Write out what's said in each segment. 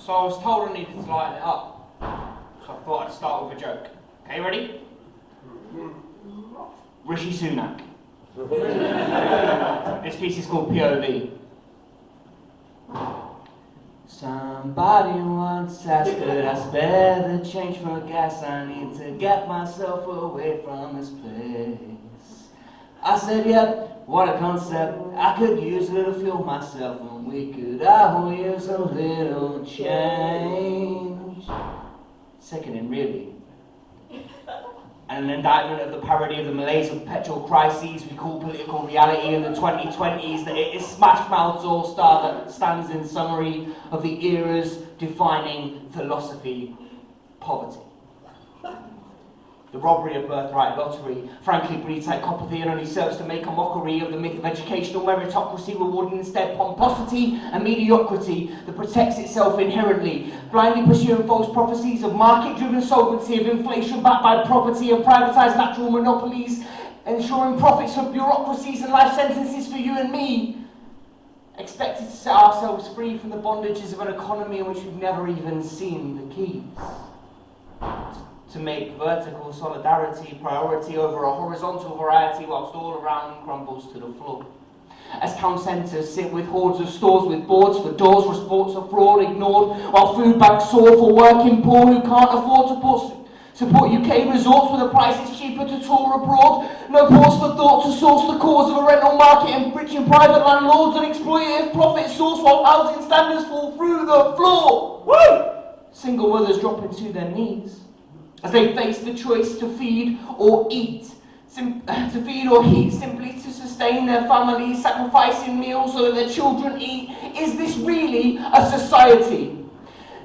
So I was told I needed to lighten it up. So I thought I'd start with a joke. Okay, ready? Rishi Sunak. This piece is called POV. Somebody once asked, could I spare the change for gas? I need to get myself away from this place. I said, yep, what a concept. I could use a little fuel myself, and we could all use a little change. Sickening, really. And an indictment of the parody of the malaise of petrol crises we call political reality in the 2020s, that it is smash-mouth's all-star that stands in summary of the era's defining philosophy, poverty. The robbery of birthright lottery frankly breeds psychopathy and only serves to make a mockery of the myth of educational meritocracy, rewarding instead pomposity and mediocrity that protects itself inherently, blindly pursuing false prophecies of market-driven solvency, of inflation backed by property and privatised natural monopolies, ensuring profits for bureaucracies and life sentences for you and me, expected to set ourselves free from the bondages of an economy in which we've never even seen the keys. To make vertical solidarity priority over a horizontal variety whilst all around crumbles to the floor. As town centres sit with hordes of stores with boards for doors, reports of fraud ignored, while food banks soar for working poor who can't afford to support UK resorts where the price is cheaper to tour abroad. No pause for thought to source the cause of a rental market, enriching private landlords and exploitative profit source while housing standards fall through the floor. Woo! Single mothers dropping to their knees as they face the choice to feed or eat, simply to sustain their families, sacrificing meals so that their children eat. Is this really a society?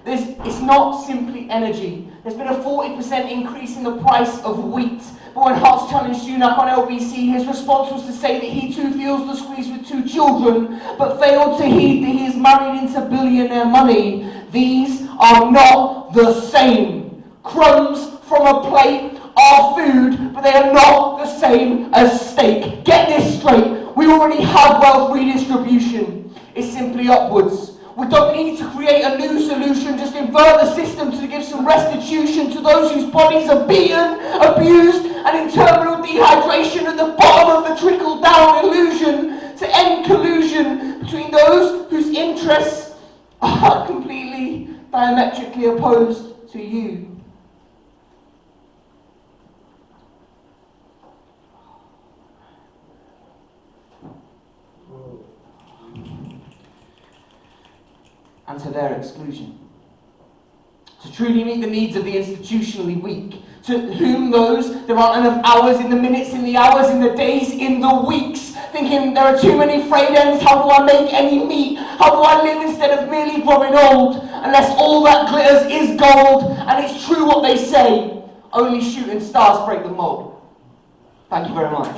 It's not simply energy. There's been a 40% increase in the price of wheat. But when Hearts challenged Sunak on LBC, his response was to say that he too feels the squeeze with 2 children, but failed to heed that he is married into billionaire money. These are not the same. Crumbs from a plate are food, but they are not the same as steak. Get this straight. We already have wealth redistribution. It's simply upwards. We don't need to create a new solution, just invert the system to give some restitution to those whose bodies are beaten, abused, and in terminal dehydration at the bottom of the trickle-down illusion, to end collusion between those whose interests are completely diametrically opposed to you. And to their exclusion. To truly meet the needs of the institutionally weak, to whom there aren't enough hours in the minutes, in the hours, in the days, in the weeks, thinking there are too many frayed ends, how do I make any meat? How do I live instead of merely growing old? Unless all that glitters is gold, and it's true what they say, only shooting stars break the mold. Thank you very much.